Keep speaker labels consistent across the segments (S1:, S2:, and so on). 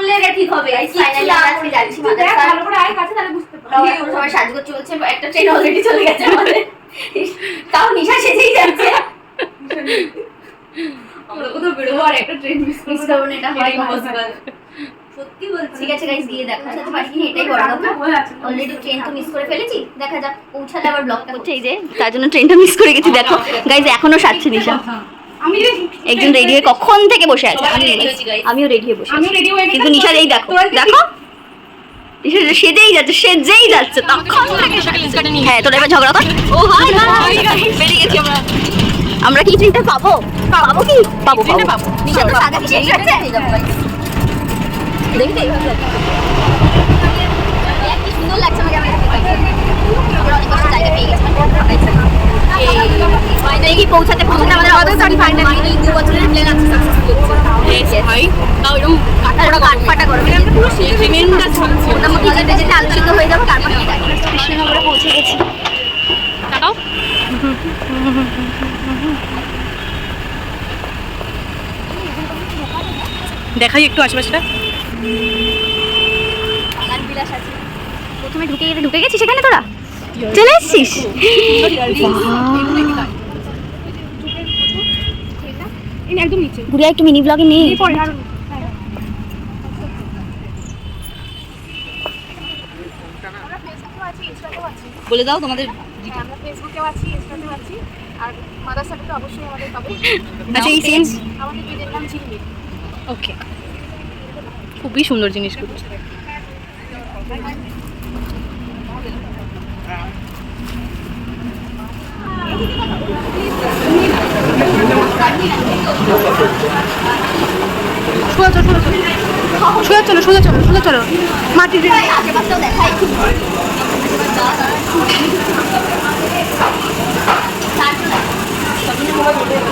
S1: করলে এটা ঠিক হবে। ফাইনালি আজকে যাচ্ছি মাদ্রাসা। ভালো করে আয় কাছে তাহলে বুঝতে পারবি। এখন সবাই সাজগোজ চলছে, একটা ট্রেন অলরেডি চলে গেছে আমাদের। তাও নিশা সেজেই যাচ্ছে। আমরা কোথাও বেরোবো আর একটা ট্রেন মিস করবো না, এটা হয় পসিবল। সত্যি বলছি। ঠিক আছে গাইস, গিয়ে দেখা সাথে পারিনি, এটাই বড় কথা। অলরেডি ট্রেন তো মিস করে ফেলেছি, দেখা যাক পৌঁছালে আবার ব্লগটা করছে। এই যে তার জন্য ট্রেনটা মিস করে গেছি। দেখো গাইস, এখনো সাজছে নিশা। একজন রেডি হয়ে কখন থেকে বসে আছে। আমিও রেডি হয়ে বসে আছি, কিন্তু নিশা এই দেখো দেখো সেজেই যাচ্ছে তখন থেকে। হ্যাঁ, তোরা এবার ঝগড়া কর। ও হাই হাই, বেরিয়ে গেছি আমরা। আমরা কি ট্রেনটা পাবো? কি পাবো নিশা তো সাজা কি শেষ হচ্ছে। দেখি এইভাবে কি সুন্দর লাগছে আমাকে। আমরা অনেক কষ্ট জায়গা পেয়ে গেছি, ফাইনালি পৌঁছাতে আমাদের অবস্থা ফাইনালি 2 বছরের প্ল্যান আছে সাকসেসফুল ভাই। তাও এরকম কাটফাটা করে পুরো ট্রেনটা চলছে। মোটামুটি যেটা আলোচিত হয়ে যাবে তারপর কৃষ্ণনগরে পৌঁছে গেছি। টাকাও
S2: দেখাই একটু আশেপাশটা।
S1: প্রথমে ঢুকে গেছিস সেখানে, তোরা চলে এসেছিস।
S2: একদম নিচে
S1: ঘুরে একটু মিনি ব্লগে নেই। বলে দাও তোমাদের।
S2: আমরা ফেসবুকেও আছি, ইনস্টাতেও আছি, আর মাদ্রাসাতে তো অবশ্যই আমাদের পাবে।
S1: আচ্ছা, এই সিন
S2: আমাদের পেজের নাম ঝিলমিল।
S3: ওকে, খুবই সুন্দর জিনিসগুলো। সোজা চলো মাটির
S1: আশেপাশেও দেখাই।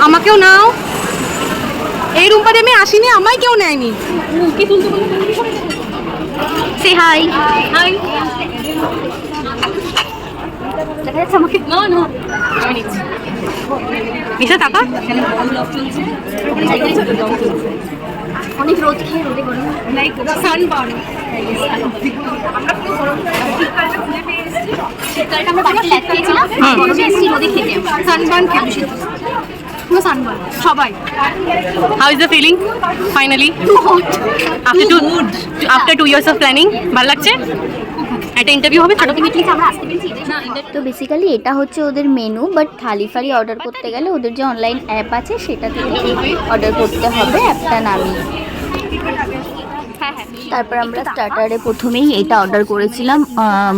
S3: আমাকেও নাও। এই রুমটাতে আমি আসিনি, আমায় কেউ নেয়নি।
S1: সে হাই হাই। দেখা যাচ্ছে আমাকে?
S3: না আমি নিচ্ছি। নিশা টাকা
S1: অনেক রোদ খেয়ে রোদে গরম
S2: লাইক সানবার্ন। আমরা পুরো গরম শীতকালটা খুলে পেয়ে এসেছি।
S1: শীতকালটা আমরা বাড়িতে ল্যাদ খেয়েছিলাম, এসেছি রোদে খেতে।
S2: সানবার্ন খেয়েছি পুরো সানবার্ন সবাই।
S3: How is the feeling finally after 2 years of planning? ভালো লাগছে? একটা ইন্টারভিউ হবে,
S1: আলটিমেটলি আমরা আসতে পেরেছি। তো বেসিক্যালি এটা হচ্ছে ওদের মেনু, বাট থালি ফালি অর্ডার করতে গেলে ওদের যে অনলাইন অ্যাপ আছে সেটা থেকে অর্ডার করতে হবে অ্যাপটা নামিয়ে। তারপর আমরা স্টার্টারে প্রথমেই এটা অর্ডার করেছিলাম।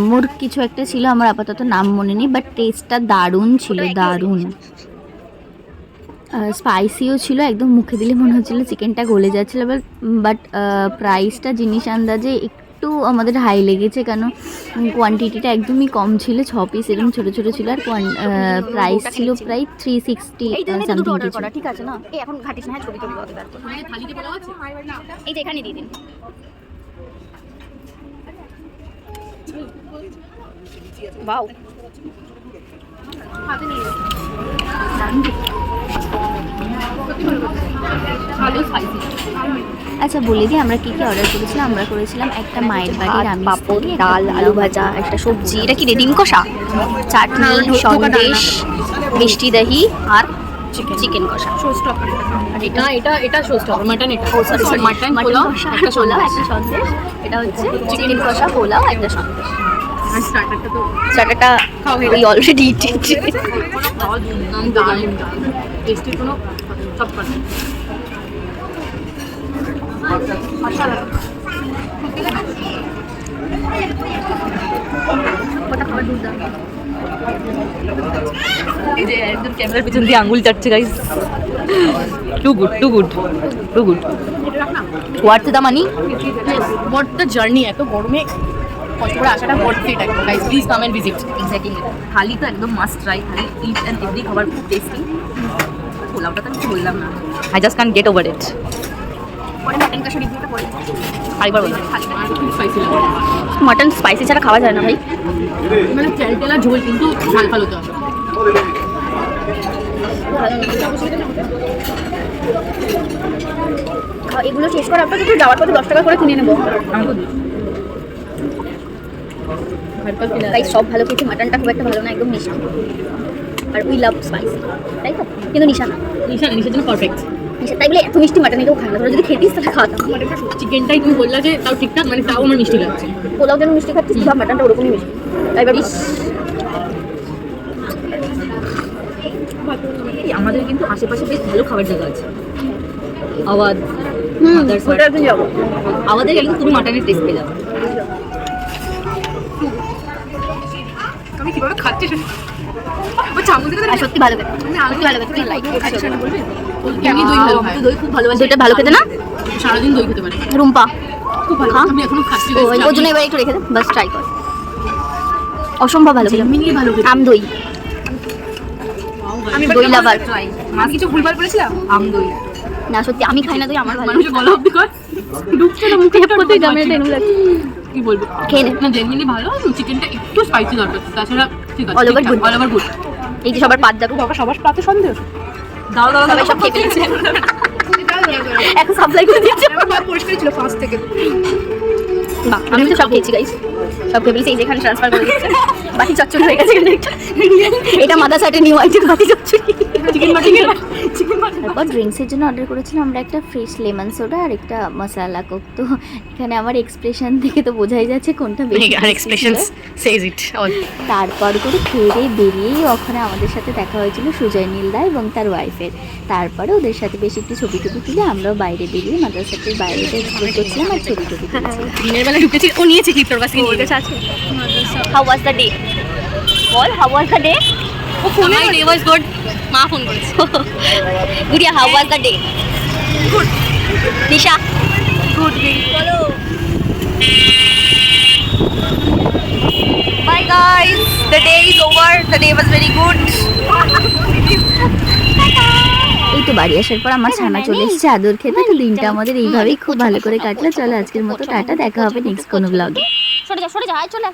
S1: মোর কিছু একটা ছিল, আমার আপাতত নাম মনে নেই, বাট টেস্টটা দারুণ ছিল, দারুণ। স্পাইসিও ছিল, একদম মুখে দিলে মনে হচ্ছিলো চিকেনটা গলে যাচ্ছিলো। বাট প্রাইসটা জিনিস আন্দাজে একটু আমাদের হাই লেগেছে, কেন কোয়ান্টিটিটা একদমই কম ছিল। 6 পিস এরকম ছোটো ছোটো ছিল, আর প্রাইস ছিল প্রায় 360 সামথিং কিছু। ঠিক আছে না, এই এখন ঘাটিস না, ছবি টবি হবে তারপর। এই যে এখানে দিয়ে দিন। বাও, হাতে নিয়ে আচ্ছা বলে দিই আমরা কি কি অর্ডার করেছিলাম। আমরা করেছিলাম একটা মায়ের বাড়ির আমিষ, পাপড়, ডাল, আলু ভাজা, একটা সবজি, এটা কি রে ডিম কষা, চাটনি, সন্দেশ, মিষ্টি দহি আর চিকেন কষা।
S3: আর এটা শোস্টপার মাটন। এটা মাটন পোলাও,
S1: একটা সন্দেশ। এটা হচ্ছে চিকেন কষা, পোলাও, একটা সন্দেশ। স্টার্টারটা ওই অলরেডি ইটেছে।
S3: টেস্টি কোনো সব কথা। একদম ক্যামেরার পিছন দিয়ে আঙুল চাটছে guys. Too good
S1: what's the money,
S3: what the journey. এত গরমে কষ্ট করে আসাটা ওয়ার্থ ইট একদম guys, please come and visit.
S1: Exactly. Thali তো একদম must try, thali it and every খাবার খুব টেস্টি। পোলাওটা তো আমি বললাম না,
S3: I just can get over it.
S1: পরে মটন কষা রিভিউটা পরে
S3: আরেকবার বলুন।
S1: মটন স্পাইসি ছাড়া খাওয়া যায় না ভাই,
S3: মানে তেলতেলা ঝোল, কিন্তু ঝাল ফাল হতে হবে।
S1: এগুলো শেষ করার পর তো যাওয়ার পথে 10 টাকা করে কিনে নেবো। তাই সব ভালো কিছু, মাটনটা খুব একটা ভালো না, একদম মিষ্টি। আর উই লাভ স্পাইসি, তাই তো? কিন্তু নিশা না,
S3: নিশার জন্য পারফেক্ট।
S1: নিশা তাই বলে এত মিষ্টি মাটন কেউ খায় না। তোরা যদি খেতিস তাহলে খাওয়াতাম।
S3: চিকেনটাই তুমি বললা যে তাও ঠিকঠাক, মানে তাও আমার মিষ্টি লাগছে।
S1: পোলাও যেন মিষ্টি খাচ্ছিস, সব মাটনটা ওরকমই মিষ্টি। তাই এবার
S2: আমাদের কিন্তু আশেপাশে বেশ ভালো খাবার জায়গা আছে। আওয়াজ
S1: ওটা একদিন যাবো।
S2: আমাদের গেলে তুমি মাটনের টেস্ট পেয়ে যাবে। আমি কিভাবে খাচ্ছি
S1: আর সত্যি ভালো খেতে, সত্যি ভালো খেতে, লাইক
S3: এমনি দই ভালো খায়।
S2: দই খুব ভালোবাসি।
S1: দইটা ভালো খেতে না?
S3: সারাদিন দই খেতে পারে।
S1: রুম্পা
S3: খুব ভালো,
S1: হ্যাঁ?
S3: আমি এখনো খাচ্ছি।
S1: ওর জন্য এবার একটু রেখে দে, বাস ট্রাই কর। অসম্ভব ভালো খেতে,
S3: এমনি ভালো খেতে।
S1: আম দই,
S2: আমি
S1: দই লাভার।
S2: আমি কিছু ভুলভাল বলেছিলাম। আম দই
S1: না সত্যি আমি খাই না দই, আমার ভালো
S3: মানুষের গলা অব্দি কর, ঢুকছে না মুখে।
S1: কোথায় যাবে এটা এরকম লাগছে।
S3: কি বলবো,
S1: খেয়ে নে।
S3: না জেনুইনলি ভালো। চিকেনটা একটু স্পাইসি দরকার, তাছাড়া ঠিক আছে।
S1: All over good.
S3: All over good.
S1: এই যে সবার পাত যাবে,
S3: সবার পাতে সন্দেহ।
S2: দাও দাও
S1: সবাই সব খেয়ে ফেলেছে, এখন সাপ্লাই করে দিচ্ছে।
S2: পরিষ্কার ছিল ফার্স্ট থেকে।
S1: বাহ, আমি তো সব খেয়েছি গাইস, সব খেয়ে ফেলেছি। এই যেখানে ট্রান্সফার করে দিচ্ছে, বাকি চচ্চড়ি হয়ে গেছে এখানে একটা। এটা মাদা সাইডে নিউ আইটেম, বাকি চচ্চড়ি।
S3: Chicken mutton chicken mutton.
S1: তারপর ড্রিঙ্কসের জন্য অর্ডার করেছিলাম আমরা একটা ফ্রেশ লেমন সোডা আর একটা মশলা কোক। তো এখানে আমার এক্সপ্রেশন থেকে তো বোঝাই যাচ্ছে কোনটা বেশি
S3: আর এক্সপ্রেশনস সেজ ইট অল।
S1: তারপর করে খেয়ে বেরিয়েই ওখানে আমাদের সাথে দেখা হয়েছিল সুজয় নীলদা এবং তার ওয়াইফের। তারপরে ওদের সাথে বেশ একটু ছবি টবি তুলে আমরাও বাইরে বেরিয়ে মাদ্রাসাটির বাইরেটা এক্সপ্লোর করছিলাম আর ছবি টবি তুলছিলাম।
S3: দিনের বেলা ঢুকেছি, ও নিয়েছে কি তোর কাছে নিয়ে গেছে আজকে।
S1: How was the day? বল, হাউ ওয়াজ দ্য ডে?
S3: ও ফোনে ডে ওয়াজ গুড। মা ফোন করেছে।
S1: Gudiya, how was the day? Good. Nisha
S2: good
S1: বলো। Bye guys, the day is over. The day was very good. এই তো বাড়ি আসার পর আমার ছানা চলে এসেছে আদর খেতে। তো দিনটা আমাদের এইভাবেই খুব ভালো করে কাটলো। চলো আজকের মতো টাটা, দেখা হবে নেক্সট কোনো ব্লগে। সরে যা, সরে যা, চলে